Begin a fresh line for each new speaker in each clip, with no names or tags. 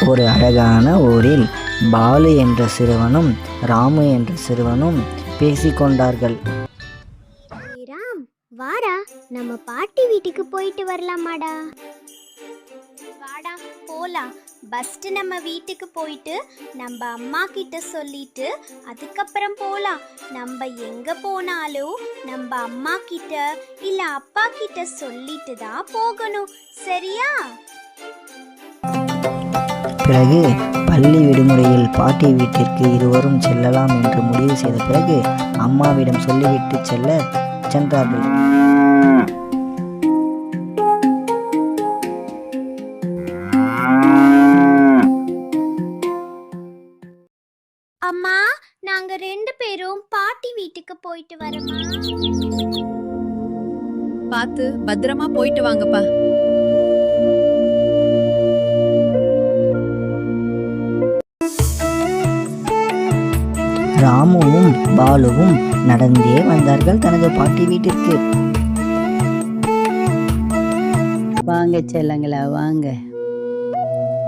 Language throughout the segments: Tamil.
ஒரு அழகான ஊரில் பாலு என்ற சிறுவனும் ராமு என்ற சிறுவனும் பேசிக்கொண்டார்கள்.
ராம், வாடா, நம்ம பாட்டி வீட்டுக்கு போயிட்டு வரலாமாடா?
வாடா போலாம். ஃபஸ்ட்டு நம்ம வீட்டுக்கு போயிட்டு நம்ம அம்மா கிட்ட சொல்லிட்டு அதுக்கப்புறம் போகலாம். நம்ம எங்கே போனாலும் நம்ம அம்மா கிட்ட இல்லை அப்பா கிட்ட சொல்லிட்டு தான் போகணும், சரியா?
பிறகு பள்ளி விடுமுறையில் பாட்டி வீட்டிற்கு இருவரும் செல்லலாம் என்று முடிவு செய்த பிறகு அம்மாவிடம் சொல்லிவிட்டு சென்றார்கள்.
அம்மா, நாங்க 2 பேரும் பாட்டி வீட்டுக்கு போயிட்டு வரோமா?
பார்த்து பத்திரமா போயிட்டு வாங்கப்பா.
ராமுவும் பாலுவும் நடந்தே வந்தார்கள் தனது பாட்டி வீட்டிற்கு.
வாங்க செல்லங்களா, வாங்க.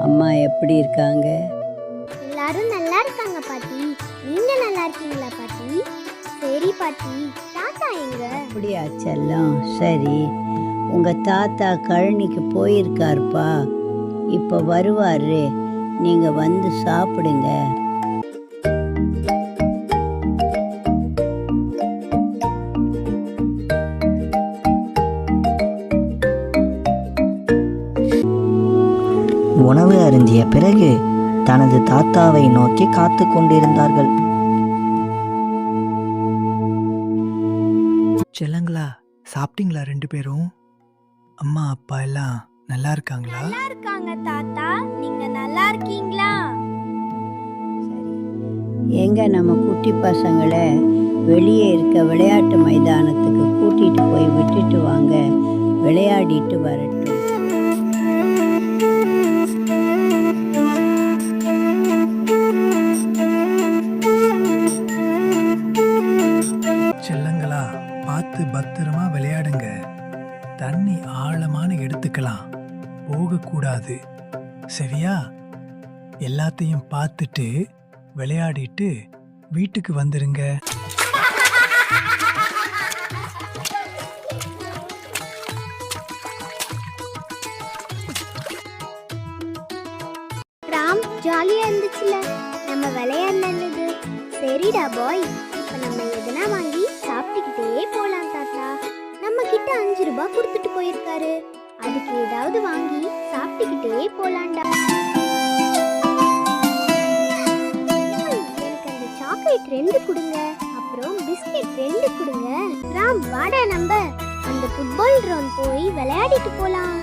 அம்மா எப்படி இருக்காங்க?
எல்லாரும் நல்லா இருக்காங்க பாட்டி. நீங்க நல்லா இருக்கீங்களா பாட்டி? சரி பாட்டி, தாத்தா எங்க?
அப்படியா செல்லம்? சரி, உங்க தாத்தா கழனிக்கு போயிருக்காருப்பா. இப்ப வருவாரு, நீங்க வந்து சாப்பிடுங்க.
உணவு அருந்திய பிறகு தனது தாத்தாவை நோக்கி காத்து கொண்டிருந்தார்கள்.
செல்லங்களா, சாப்பிட்டீங்களா 2 பேரும்? அம்மா அப்பா எல்லாம் நல்லா இருக்காங்களா?
நல்லா இருக்காங்க தாத்தா, நீங்க நல்லா இருக்கீங்களா?
எங்க நம்ம குட்டி பசங்களை வெளியே இருக்க விளையாட்டு மைதானத்துக்கு கூட்டிட்டு போய் விட்டுட்டு வாங்க, விளையாடிட்டு வரட்டும்.
செல்லங்களா, பார்த்து பத்திரமா விளையாடுங்க. தண்ணி ஆழமான எடுத்துக்கலாம், போகக்கூடாது, சரியா? எல்லாத்தையும் பார்த்துட்டு விளையாடிட்டு வீட்டுக்கு வந்துருங்க.
ராம், ஜாலியா இருந்துச்சுல நம்ம விளையாடுனது? சரிடா பாய், இப்ப நம்ம எதனா வாங்கி சாப்பிட்டுக்கிட்டே போலாம் தாத்தா. நம்ம கிட்ட 5 ரூபாய் கொடுத்துட்டு போயிருக்காரு, அதுக்கு ஏதாவது வாங்கி சாப்பிட்டுக்கிட்டே போலாம்டா. எனக்கு அந்த சாக்லேட் 2 கொடுங்க, அப்புறம் பிஸ்கெட் 2 கொடுங்க. ராம், வாடா, நம்ம அந்த ஃபுட்பால் கிரவுண்ட் போய் விளையாடிட்டு போலாம்.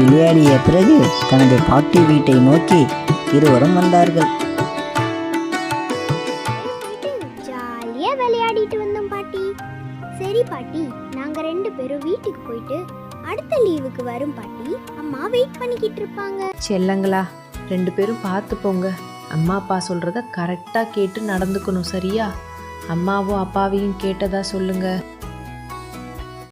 விளையாடிய பிறகு தனது பாட்டி வீட்டை நோக்கி இருவரும் வந்தார்கள்.
ஜாலியா விளையாடிட்டு வந்தோம் பாட்டி. சரி பாட்டி, நாங்க 2 பேரும் வீட்டுக்கு போயிட்டு அடுத்த லீவுக்கு வரும் பாட்டி. அம்மா வெயிட் பண்ணிக்கிட்டு இருப்பாங்க.
செல்லங்களா, 2 பேரும் பார்த்து போங்க. அம்மா அப்பா சொல்றத கரெக்டாக கேட்டு நடந்துக்கணும், சரியா? அம்மாவும் அப்பாவையும் கேட்டதா சொல்லுங்க.